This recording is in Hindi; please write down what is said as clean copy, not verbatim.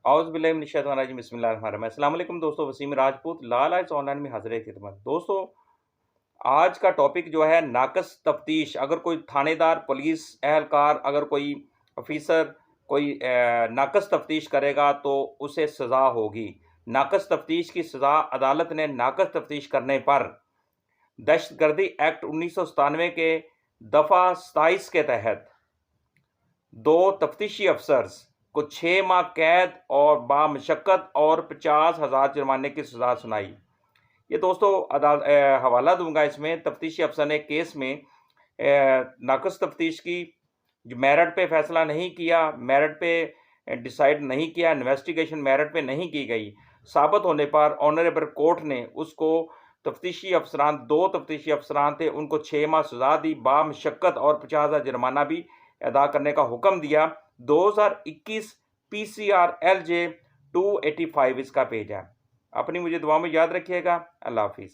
औज़ु बिल्लाहि मिनश शैतानिर रजीम बिस्मिल्लाहिर्रहमानिर्रहीम। अस्सलाम वालेकुम दोस्तों, वसीम राजपूत लाल आर्ट्स ऑनलाइन में हाज़िर-ए-ख़िदमत। दोस्तों, आज का टॉपिक जो है नाक़स तफ़्तीश। अगर कोई थानेदार, पुलिस एहलकार, अगर कोई ऑफ़िसर कोई नाक़स तफ़्तीश करेगा तो उसे सज़ा होगी। नाक़स तफ़्तीश की सज़ा अदालत ने नाक़स तफ़्तीश करने पर दहशतगर्दी एक्ट 1997 के दफ़ा 27 के तहत 2 तफ्तीशी अफ़सर्स को 6 माह कैद और बामशक्कत और 50,000 जुर्माने की सज़ा सुनाई। ये दोस्तों हवाला दूँगा इसमें। तफ्तीशी अफ़सर ने केस में नाक़स तफ़्तीश की, जो मेरिट पे फ़ैसला नहीं किया, मेरिट पे डिसाइड नहीं किया, इन्वेस्टिगेशन मेरिट पे नहीं की गई। साबित होने पर ऑनरेबल कोर्ट ने उसको तफ्तीशी अफ़सरान 2 तफ्तीशी अफ़सरान थे, उनको 6 माह सज़ा दी, बामशक्कत और 50,000 जुर्माना भी अदा करने का हुक्म दिया। 2021 पीसीआर LJ 285 इसका पेज है। अपनी मुझे दुआ में याद रखिएगा। अल्लाह हाफ़िज़।